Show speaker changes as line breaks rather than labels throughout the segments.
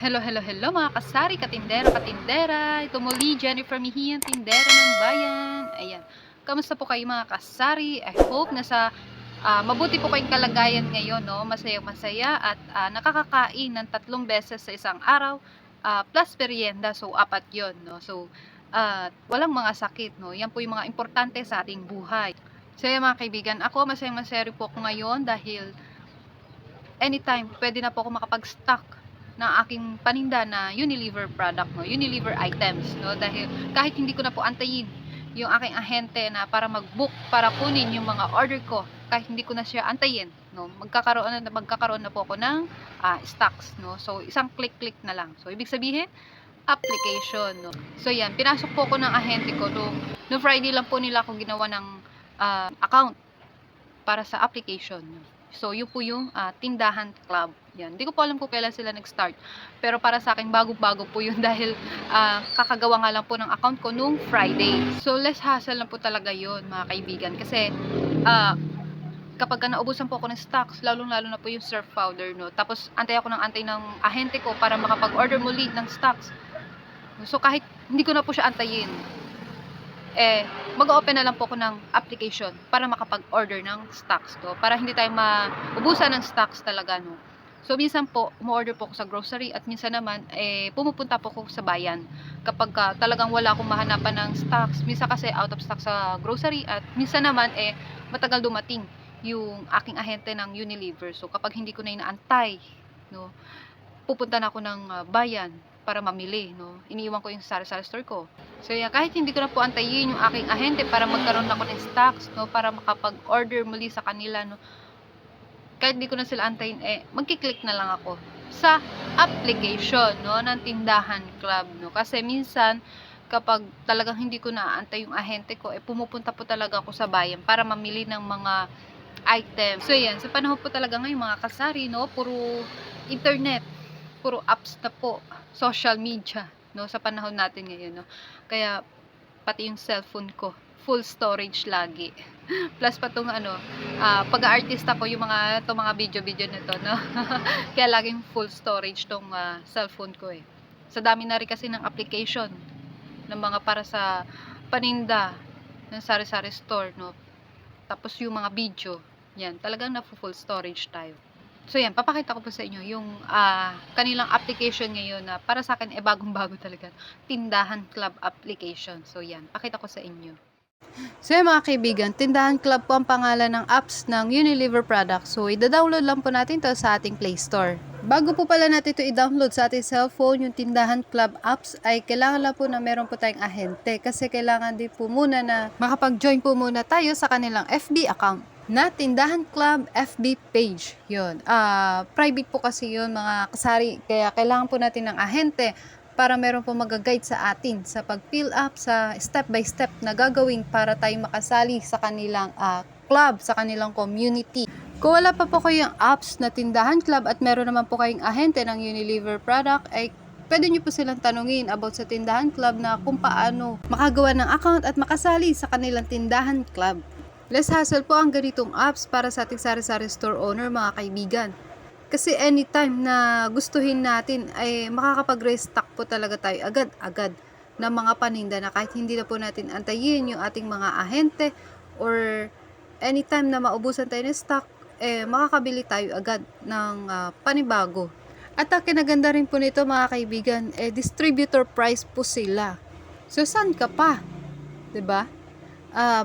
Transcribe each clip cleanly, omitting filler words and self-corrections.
Hello, hello, hello mga kasari, katindera, katindera. Ito muli, Jennifer Mihian, tindera ng bayan. Ayan. Kamusta po kayo mga kasari? I hope nasa mabuti po kayong kalagayan ngayon, no? Masayang masaya at nakakakain ng 3 beses sa isang araw plus merienda. So, 4 yon, no? So, walang mga sakit, no? Yan po yung mga importante sa ating buhay. So, yan mga kaibigan, ako masayang masaya rin po ako ngayon dahil anytime pwede na po ako makapag-stock ng aking paninda na Unilever product, no? Unilever items, no? Dahil kahit hindi ko na po antayin yung aking ahente na para mag-book para kunin yung mga order ko, kahit hindi ko na siya antayin, no? Magkakaroon na po ako ng stocks, no? So isang click na lang. So ibig sabihin application, no? So yan, pinasok po ko ng ahente ko no Friday lang po nila ako ginawa ng account para sa application. So, yun po yung Tindahan Club. Yan. Hindi ko po alam kung kailan sila nag-start. Pero para sa akin, bago-bago po yun dahil kakagawa nga lang po ng account ko nung Friday. So, less hassle na po talaga yun, mga kaibigan. Kasi, kapag naubusan po ako ng stocks, lalong-lalo na po yung surf powder, no? Tapos, antay ng ahente ko para makapag-order muli ng stocks. So, kahit hindi ko na po siya antayin, mag-open na lang po ako ng application para makapag-order ng stocks to. Para hindi tayo maubusan ng stocks talaga, no. So, minsan po, umu-order po ako sa grocery at minsan naman, pumupunta po ako sa bayan. Kapag talagang wala akong mahanapan ng stocks, minsan kasi out of stock sa grocery at minsan naman, matagal dumating yung aking ahente ng Unilever. So, kapag hindi ko na inaantay, no, pupunta na ako ng bayan para mamili, no. Iniiwan ko yung sari-sari store ko. So, yeah, kahit hindi ko na po antayin yung aking ahente para magkaroon ako ng stocks, no, para makapag-order muli sa kanila, no. Kahit hindi ko na sila antayin, magki-click na lang ako sa application, no, ng Tindahan Club, no. Kasi minsan, kapag talagang hindi ko naaantay yung ahente ko, pumupunta po talaga ako sa bayan para mamili ng mga items. So, yan, sa panahon po talaga ngayon, mga kasari, no, puro internet, puro apps na po, social media, no, sa panahon natin ngayon, no. Kaya pati yung cellphone ko full storage lagi. Plus pa tong pag-aartista ko yung mga video nito, no. Kaya laging full storage tong cellphone ko eh. Sa dami na rin kasi ng application ng mga para sa paninda ng sari-sari store, no. Tapos yung mga video, yan, talagang na full storage tayo. So yan, papakita ko po sa inyo yung kanilang application ngayon na para sa akin bagong-bago talaga. Tindahan Club application. So yan, pakita ko sa inyo. So yan mga kaibigan, Tindahan Club po ang pangalan ng apps ng Unilever product. So ida-download lang po natin to sa ating Play Store. Bago po pala natin ito i-download sa ating cellphone, yung Tindahan Club apps, ay kailangan lang po na meron po tayong ahente. Kasi kailangan din po muna na makapag-join po muna tayo sa kanilang FB account na Tindahan Club FB page. Yun. Private po kasi yun mga kasari. Kaya kailangan po natin ng ahente para meron po mag-guide sa atin sa pag-fill up sa step by step na gagawin para tayo makasali sa kanilang club, sa kanilang community. Kung wala pa po kayong apps na Tindahan Club at meron naman po kayong ahente ng Unilever product, ay pwede nyo po silang tanungin about sa Tindahan Club na kung paano makagawa ng account at makasali sa kanilang Tindahan Club. Less hassle po ang ganitong apps para sa ating sari-sari store owner, mga kaibigan. Kasi anytime na gustuhin natin ay makakapag-restock po talaga tayo agad-agad ng mga paninda na kahit hindi na po natin antayin yung ating mga ahente or anytime na maubusan tayo ng stock, makakabili tayo agad ng panibago. At ang kinaganda rin po nito mga kaibigan, distributor price po sila. So saan ka pa? 'Di ba?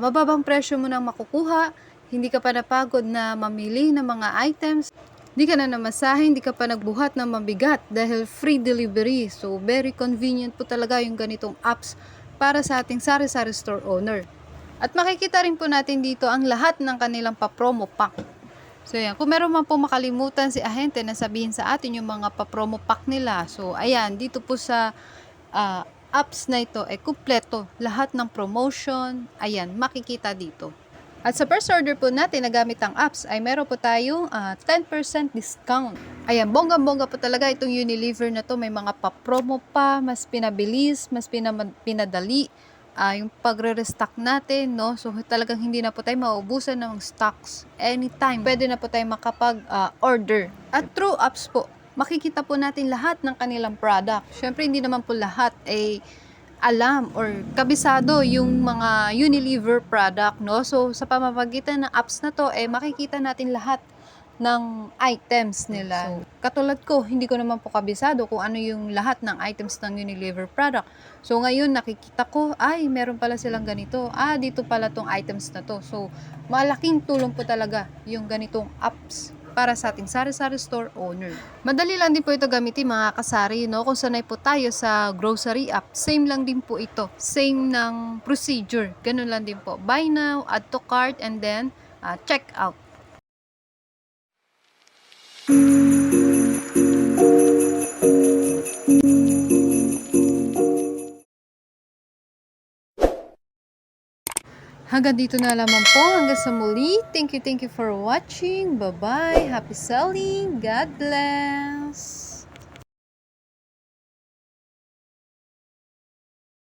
Mababang presyo mo nang makukuha, hindi ka pa napagod na mamili ng mga items, hindi ka na namasahe, hindi ka pa nagbuhat ng mabigat dahil free delivery. So, very convenient po talaga yung ganitong apps para sa ating sari-sari store owner. At makikita rin po natin dito ang lahat ng kanilang pa-promo pack. So, yan. Kung meron man po makalimutan si ahente na sabihin sa atin yung mga pa-promo pack nila. So, ayan, dito po sa apps na ito ay kumpleto lahat ng promotion, ayan, makikita dito. At sa first order po natin na gamit ang apps ay meron po tayong 10% discount. Ayan, bonggang-bongga po talaga itong Unilever na to. May mga pa-promo pa, mas pinabilis, mas pinadali yung pagre-restock natin, no? So talagang hindi na po tayo mauubusan ng stocks anytime. Pwede na po tayo makapag-order. At through apps po, makikita po natin lahat ng kanilang product. Syempre, hindi naman po lahat ay alam or kabisado yung mga Unilever product, no? So, sa pamamagitan ng apps na to, makikita natin lahat ng items nila. So, katulad ko, hindi ko naman po kabisado kung ano yung lahat ng items ng Unilever product. So, ngayon nakikita ko, ay, meron pala silang ganito. Dito pala tong items na to. So, malaking tulong po talaga yung ganitong apps para sa ating sari-sari store owner. Madali lang din po ito gamitin mga kasari, no? Kung sanay po tayo sa grocery app, same lang din po ito. Same ng procedure. Ganun lang din po. Buy now, add to cart, and then check out. Hanggang dito na lamang po. Hanggang sa muli. Thank you for watching. Bye-bye. Happy selling. God bless.